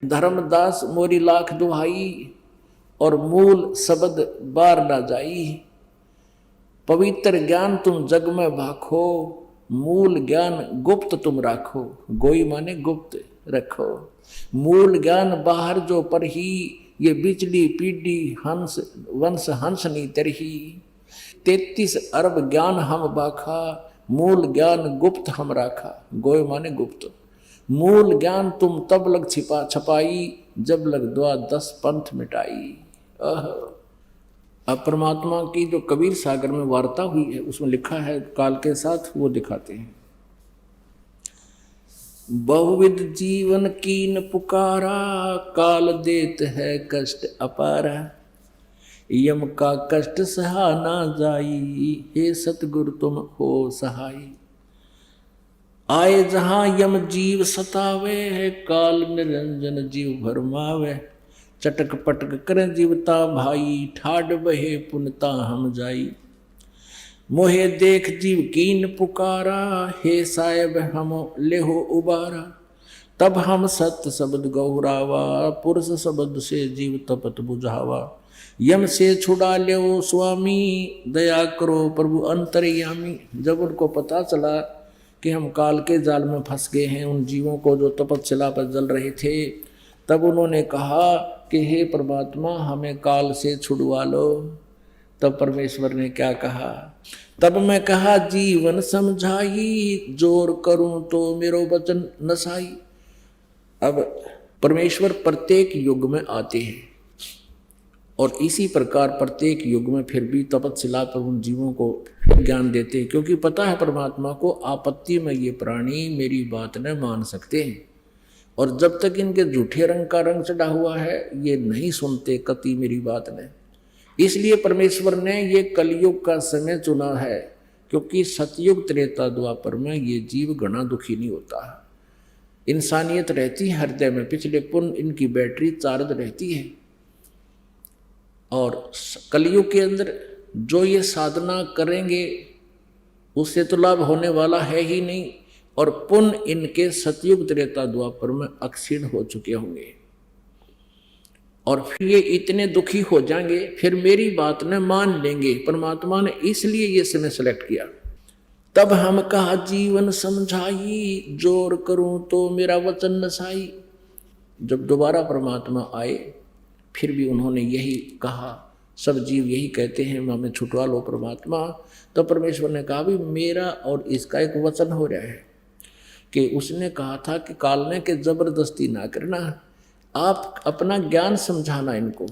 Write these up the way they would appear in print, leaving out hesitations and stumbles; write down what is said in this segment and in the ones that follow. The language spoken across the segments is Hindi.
धर्मदास मोरी लाख दुहाई, और मूल शब्द बार ना जाई। पवित्र ज्ञान तुम जग में भाखो, मूल ज्ञान गुप्त तुम राखो। गोई माने गुप्त रखो। मूल ज्ञान बाहर जो पर ही, ये बिचली पीढ़ी हंस वंश हंस नी तरही। 33 अरब ज्ञान हम बाखा, मूल ज्ञान गुप्त हम राखा। गोई माने गुप्त। मूल ज्ञान तुम तब लग छिपा छपाई, जब लग द्वादश पंथ मिटाई। अब परमात्मा की जो कबीर सागर में वार्ता हुई है, उसमें लिखा है काल के साथ, वो दिखाते हैं। बहुविध जीवन कीन पुकारा, काल देत है कष्ट अपारा। यम का कष्ट सहा ना जाई, हे सतगुरु तुम हो सहाय। आए जहां यम जीव सतावे, काल निरंजन जीव भरमावे। चटक पटक कर जीवता भाई, ठाड बहे पुनता हम जाई। मोहे देख जीव कीन पुकारा, हे साहेब हम लेहो उबारा। तब हम सत्य शब्द गौरावा, पुरुष शब्द से जीव तपत बुझावा। यम से छुड़ा ले स्वामी, दया करो प्रभु अंतर्यामी। जब उनको पता चला कि हम काल के जाल में फंस गए हैं, उन जीवों को जो तपस्या पर जल रहे थे, तब उन्होंने कहा कि हे परमात्मा हमें काल से छुड़वा लो। तब परमेश्वर ने क्या कहा? तब मैं कहा जीवन समझाई, जोर करूं तो मेरो वचन नसाई। अब परमेश्वर प्रत्येक युग में आते हैं और इसी प्रकार प्रत्येक युग में फिर भी तपस्या पर उन जीवों को ज्ञान देते हैं, क्योंकि पता है परमात्मा को आपत्ति में ये प्राणी मेरी बात न मान सकते हैं, और जब तक इनके झूठे रंग का रंग चढ़ा हुआ है ये नहीं सुनते कति मेरी बात ने। इसलिए परमेश्वर ने ये कलयुग का समय चुना है, क्योंकि सतयुग त्रेता द्वापर में ये जीव घना दुखी नहीं होता। इंसानियत रहती है हृदय में, पिछले पुण्य इनकी बैटरी चार्ज रहती है। और कलयुग के अंदर जो ये साधना करेंगे उससे तो लाभ होने वाला है ही नहीं, और पुण्य इनके सतयुग त्रेता द्वापर में अक्षीण हो चुके होंगे, और फिर ये इतने दुखी हो जाएंगे, फिर मेरी बात न मान लेंगे। परमात्मा ने इसलिए ये समय सेलेक्ट किया। तब हम कहा जीवन समझाई, जोर करूं तो मेरा वचन नसाई। जब दोबारा परमात्मा आए फिर भी उन्होंने यही कहा, सब जीव यही कहते हैं हमें छुटवा लो परमात्मा। तो परमेश्वर ने कहा भी मेरा और इसका एक वचन हो रहा है कि उसने कहा था कि काल ने के जबरदस्ती ना करना, आप अपना ज्ञान समझाना इनको,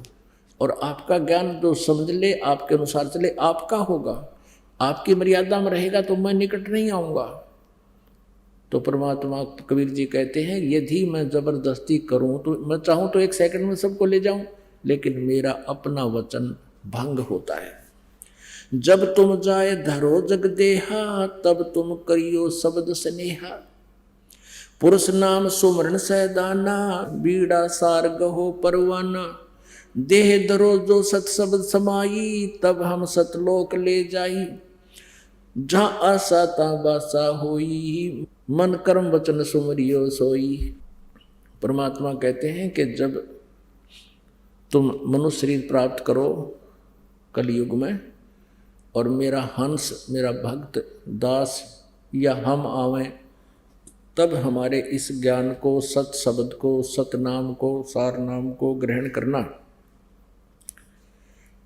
और आपका ज्ञान जो समझ ले आपके अनुसार चले आपका होगा, आपकी मर्यादा में रहेगा तो मैं निकट नहीं आऊँगा। तो परमात्मा कबीर जी कहते हैं यदि मैं जबरदस्ती करूं तो मैं चाहूं तो एक सेकंड में सबको ले जाऊं, लेकिन मेरा अपना वचन भंग होता है। जब तुम जाए धरो जग देहा, तब तुम करियो शब्द स्नेहा। पुरुष नाम सुमरण सैदाना, बीड़ा सार गहो परवाना। देह धरो जो सत शब्द समाई, तब हम सतलोक ले जाई। जहाँ आशा ता बासा होई, मन कर्म वचन सुमरियो सोई। परमात्मा कहते हैं कि जब तुम मनुष्य शरीर प्राप्त करो कलयुग में, और मेरा हंस मेरा भक्त दास या हम आवें, तब हमारे इस ज्ञान को, सत शब्द को, सत नाम को, सार नाम को ग्रहण करना।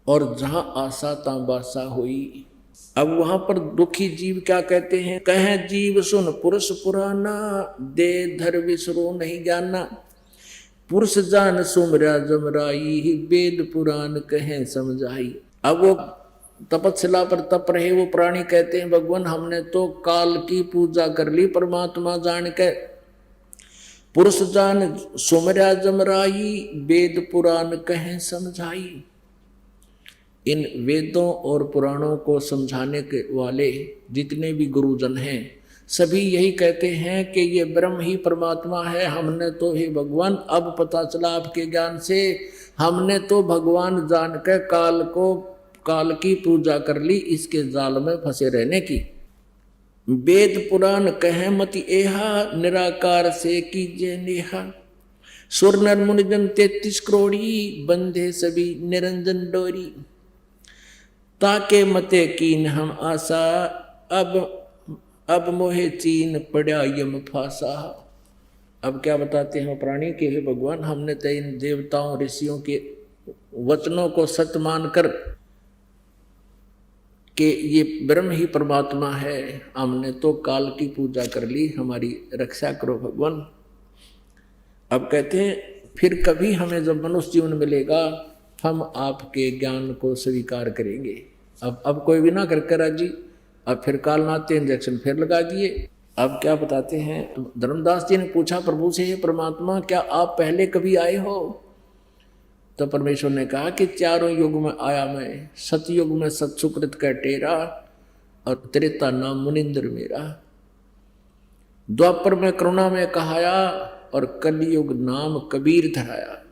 और जहाँ आशा ता बासा हुई, अब वहां पर दुखी जीव क्या कहते हैं? कहे जीव सुन पुरुष पुराना, दे धर विसरो नहीं जाना। पुरुष जान सुमरा जमराई, वेद पुराण कहे समझाई। अब वो तपस्या पर तप रहे वो प्राणी कहते हैं भगवान हमने तो काल की पूजा कर ली परमात्मा जान के। पुरुष जान सुमरा जमराई, वेद पुराण कहे समझाई। इन वेदों और पुराणों को समझाने के वाले जितने भी गुरुजन हैं सभी यही कहते हैं कि ये ब्रह्म ही परमात्मा है। हमने तो हे भगवान अब पता चला आपके ज्ञान से, हमने तो भगवान जान कर काल की पूजा कर ली इसके जाल में फंसे रहने की। वेद पुराण कह मति एहा, निराकार से कीजिए नेहा। सुर नर मुनिजन 33 करोड़ी, बंधे सभी निरंजन डोरी। ताके मते कीन हम आशा, अब मोहे चीन पड़ा यम फासा। अब क्या बताते हैं प्राणी के, हे भगवान हमने तो इन देवताओं ऋषियों के वचनों को सत्य मानकर कि ये ब्रह्म ही परमात्मा है, हमने तो काल की पूजा कर ली, हमारी रक्षा करो भगवान। अब कहते हैं फिर कभी हमें जब मनुष्य जीवन मिलेगा हम आपके ज्ञान को स्वीकार करेंगे। अब कोई भी ना करके राजी, अब फिर काल नाते इंजेक्शन फिर लगा दिए। अब क्या बताते हैं, धर्मदास जी ने पूछा प्रभु से, हे परमात्मा क्या आप पहले कभी आए हो? तो परमेश्वर ने कहा कि चारों युग में आया मैं, सतयुग में सत्सुकृत का टेरा, और त्रेता नाम मुनिंद्र मेरा। द्वापर में करुणा में कहाया, और कलयुग नाम कबीर धराया।